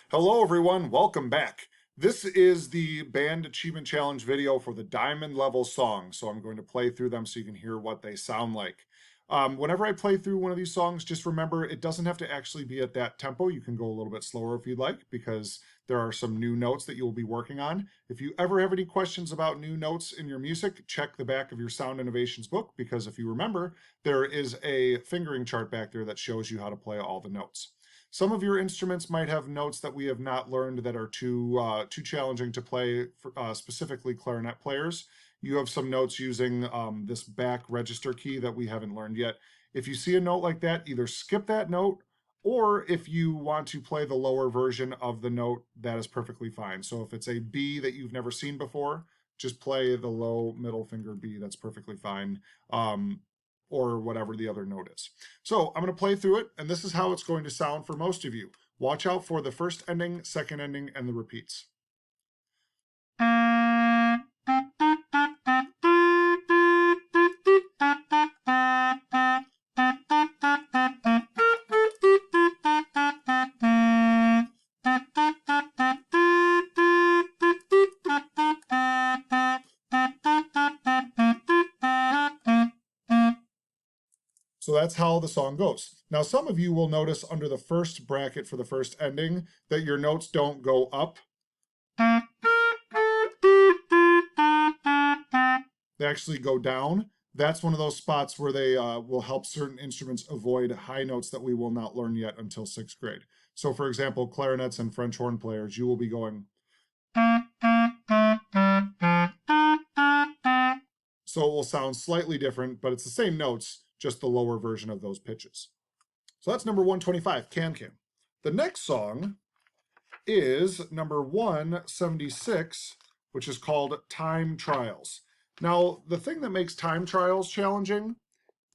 Hello everyone, welcome back. This is the Band Achievement Challenge video for the Diamond level songs, so I'm going to play through them so you can hear what they sound like. Whenever I play through one of these songs, just remember it doesn't have to actually be at that tempo. You can go a little bit slower if you'd like, because there are some new notes that you'll be working on. If you ever have any questions about new notes in your music, check the back of your Sound Innovations book, because if you remember, there is a fingering chart back there that shows you how to play all the notes. Some of your instruments might have notes that we have not learned that are too challenging to play, for, specifically clarinet players. You have some notes using this back register key that we haven't learned yet. If you see a note like that, either skip that note, or if you want to play the lower version of the note, that is perfectly fine. So if it's a B that you've never seen before, just play the low middle finger B. That's perfectly fine. Or whatever the other note is. So I'm going to play through it, and this is how it's going to sound for most of you. Watch out for the first ending, second ending, and the repeats. So that's how the song goes. Now, some of you will notice under the first bracket for the first ending that your notes don't go up. They actually go down. That's one of those spots where they will help certain instruments avoid high notes that we will not learn yet until 6th grade. So for example, clarinets and French horn players, you will be going. So it will sound slightly different, but it's the same notes, just the lower version of those pitches. So that's number 125, Can Can. The next song is number 176, which is called Time Trials. Now, the thing that makes time trials challenging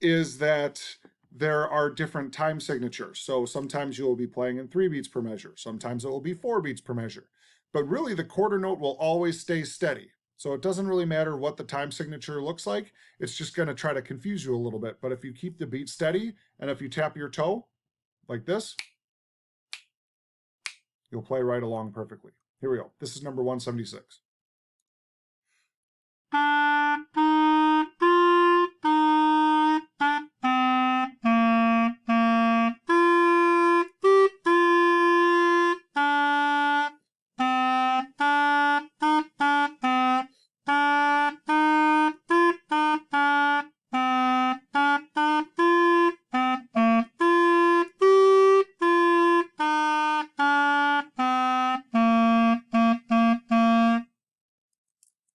is that there are different time signatures. So sometimes you will be playing in 3 beats per measure. Sometimes it will be 4 beats per measure. But really, the quarter note will always stay steady. So it doesn't really matter what the time signature looks like. It's just going to try to confuse you a little bit. But if you keep the beat steady, and if you tap your toe like this, you'll play right along perfectly. Here we go. This is number 176.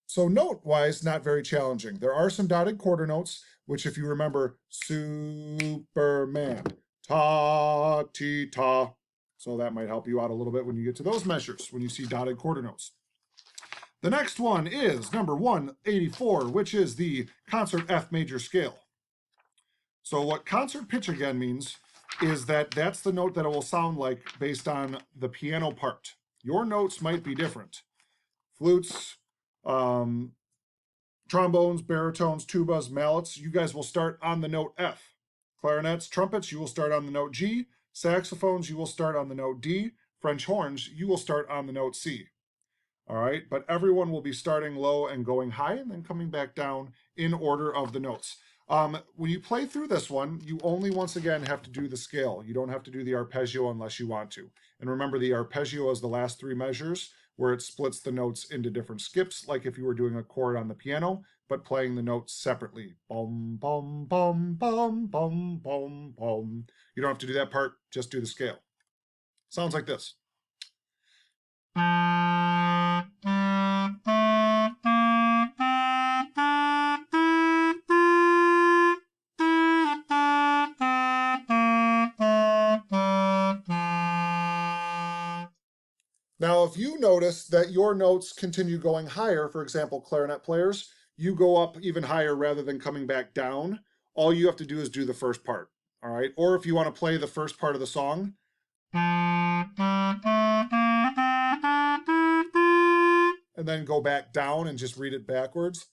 So note-wise, not very challenging. There are some dotted quarter notes, which if you remember, Superman, ta-ti-ta. So that might help you out a little bit when you get to those measures, when you see dotted quarter notes. The next one is number 184, which is the concert F major scale. So what concert pitch again means is that that's the note that it will sound like based on the piano part. Your notes might be different. Flutes, trombones, baritones, tubas, mallets, you guys will start on the note F. Clarinets, trumpets, you will start on the note G. Saxophones, you will start on the note D. French horns, you will start on the note C. All right, but everyone will be starting low and going high and then coming back down in order of the notes. When you play through this one, you only once again have to do the scale. You don't have to do the arpeggio unless you want to. And remember, the arpeggio is the last 3 measures where it splits the notes into different skips, like if you were doing a chord on the piano, but playing the notes separately. Bum, bum, bum, bum, bum, bum, bum. You don't have to do that part, just do the scale. Sounds like this. Now, if you notice that your notes continue going higher, for example, clarinet players, you go up even higher rather than coming back down. All you have to do is do the first part, all right? Or if you want to play the first part of the song, and then go back down and just read it backwards,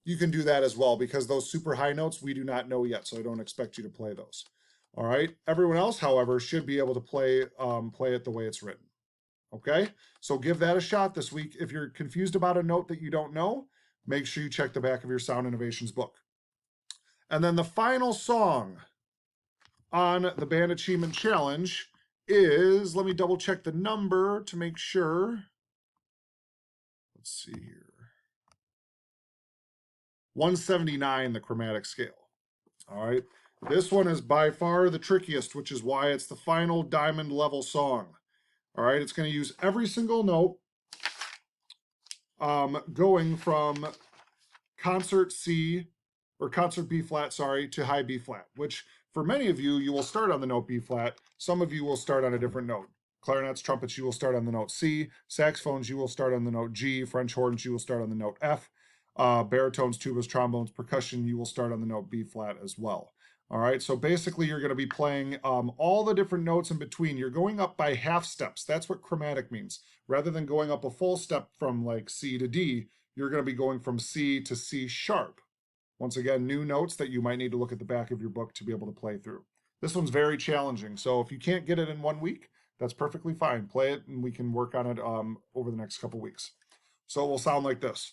you can do that as well, because those super high notes we do not know yet, so I don't expect you to play those. All right. Everyone else, however, should be able to play it the way it's written. Okay. So give that a shot this week. If you're confused about a note that you don't know, make sure you check the back of your Sound Innovations book. And then the final song on the Band Achievement Challenge is, let me double check the number to make sure. Let's see here. 179, the chromatic scale. All right. This one is by far the trickiest, which is why it's the final diamond level song. All right. It's going to use every single note going from concert C or concert B flat, sorry, to high B flat, which for many of you, you will start on the note B flat. Some of you will start on a different note. Clarinets, trumpets, you will start on the note C. Saxophones, you will start on the note G. French horns, you will start on the note F. Baritones, tubas, trombones, percussion, you will start on the note B flat as well. All right, so basically you're going to be playing all the different notes in between. You're going up by half steps. That's what chromatic means. Rather than going up a full step from like C to D, you're going to be going from C to C sharp. Once again, new notes that you might need to look at the back of your book to be able to play through. This one's very challenging, so if you can't get it in 1 week, that's perfectly fine. Play it and we can work on it over the next couple weeks. So it will sound like this.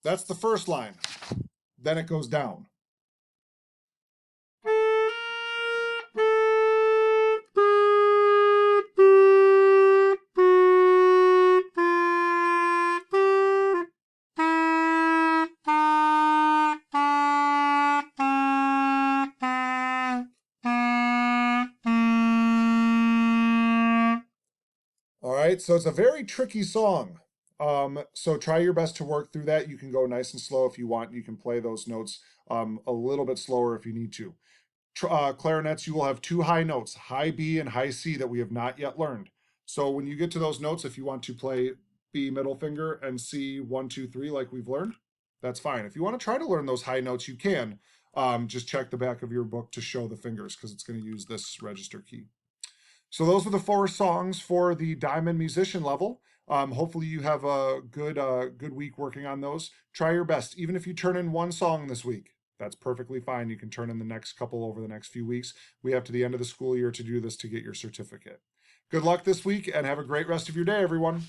That's the first line. Then it goes down. All right, so it's a very tricky song. So try your best to work through that. You can go nice and slow if you want. You can play those notes a little bit slower if you need to. Clarinets, you will have 2 high notes, high B and high C, that we have not yet learned. So when you get to those notes, if you want to play B middle finger and C 1, 2, 3 like we've learned, that's fine. If you want to try to learn those high notes, you can. Just check the back of your book to show the fingers because it's going to use this register key. So those were the 4 songs for the Diamond Musician level. Hopefully you have a good week working on those. Try your best. Even if you turn in 1 song this week, that's perfectly fine. You can turn in the next couple over the next few weeks. We have to the end of the school year to do this to get your certificate. Good luck this week and have a great rest of your day, everyone.